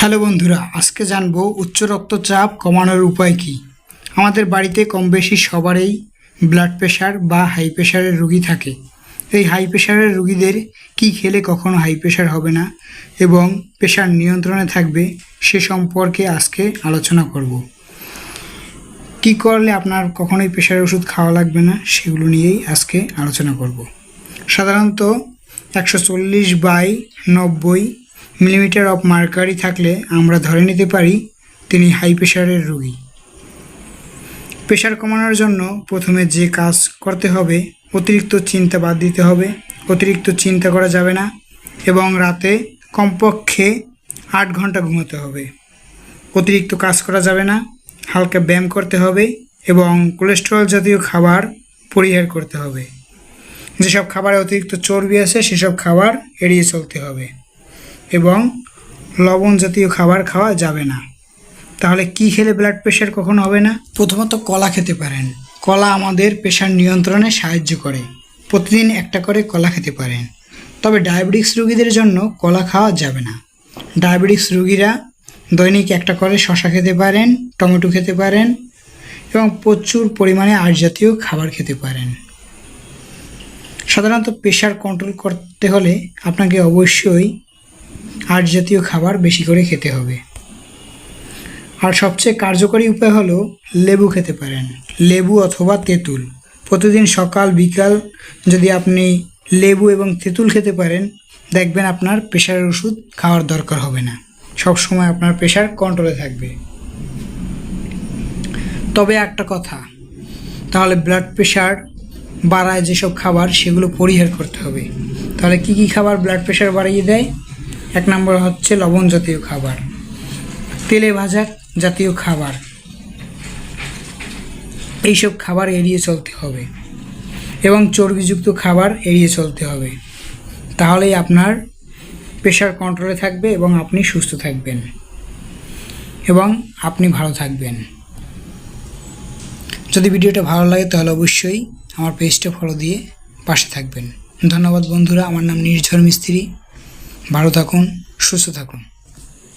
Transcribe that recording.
Hello বন্ধুরা, আজকে জানবো উচ্চ রক্তচাপ কমানোর উপায় কি। আমাদের বাড়িতে কম বেশি সবারই ব্লাড প্রেশার বা হাই প্রেশারের রোগী থাকে। এই হাই প্রেশারের রোগীদের কি খেলে কখনো হাই প্রেশার হবে না এবং প্রেশার নিয়ন্ত্রণে থাকবে সে সম্পর্কে আজকে আলোচনা করব। কি করলে আপনার কখনোই প্রেশারের ওষুধ খাওয়া লাগবে না সেগুলো নিয়েই আজকে আলোচনা করব। সাধারণত 140/90 মিলিমিটার অফ মার্কারি থাকলে আমরা ধরে নিতে পারি তিনি হাই প্রেশারের রোগী। প্রেশার কমানোর জন্য প্রথমে যে কাজ করতে হবে, অতিরিক্ত চিন্তা বাদ দিতে হবে। অতিরিক্ত চিন্তা করা যাবে না এবং রাতে কমপক্ষে 8 ঘন্টা ঘুমাতে হবে। অতিরিক্ত কাজ করা যাবে না, হালকা ব্যায়াম করতে হবে এবং কোলেস্টেরল জাতীয় খাবার পরিহার করতে হবে। যেসব খাবারে অতিরিক্ত চর্বি আছে সেসব খাবার এড়িয়ে চলতে হবে এবং লবণ জাতীয় খাবার খাওয়া যাবে না। তাহলে কি খেলে ব্লাড প্রেশার কখনো হবে না? প্রথমত কলা খেতে পারেন। কলা আমাদের প্রেশার নিয়ন্ত্রণে সাহায্য করে। প্রতিদিন একটা করে কলা খেতে পারেন। তবে ডায়াবেটিক্স রোগীদের জন্য কলা খাওয়া যাবে না। ডায়াবেটিক্স রোগীরা দৈনিক একটা করে শসা খেতে পারেন, টমেটো খেতে পারেন এবং প্রচুর পরিমাণে আঁশ জাতীয় খাবার খেতে পারেন। সাধারণত প্রেশার কন্ট্রোল করতে হলে আপনাকে অবশ্যই আঁশ জাতীয় খাবার বেশি করে খেতে হবে। আর সবচেয়ে কার্যকরী উপায় হলো লেবু খেতে পারেন। লেবু অথবা তেঁতুল প্রতিদিন সকাল বিকাল যদি আপনি লেবু এবং তেঁতুল খেতে পারেন, দেখবেন আপনার প্রেশারের ওষুধ খাওয়ার দরকার হবে না। সব সময় আপনার প্রেশার কন্ট্রোলে থাকবে। তবে একটা কথা, তাহলে ব্লাড প্রেশার বাড়ায় যেসব খাবার সেগুলো পরিহার করতে হবে। তাহলে কি কি খাবার ব্লাড প্রেশার বাড়িয়ে দেয়? 1 নম্বর হচ্ছে লবণ জাতীয় খাবার, তেলে ভাজা জাতীয় খাবার, এইসব খাবার এড়িয়ে চলতে হবে এবং চর্বিযুক্ত খাবার এড়িয়ে চলতে হবে। তাহলেই আপনার প্রেশার কন্ট্রোলে থাকবে এবং আপনি সুস্থ থাকবেন এবং আপনি ভালো থাকবেন। যদি ভিডিওটা ভালো লাগে তাহলে অবশ্যই আমার পেজটা ফলো দিয়ে পাশে থাকবেন। ধন্যবাদ বন্ধুরা। আমার নাম নির্ঝর মিস্ত্রি। ভালো থাকুন, সুস্থ থাকুন।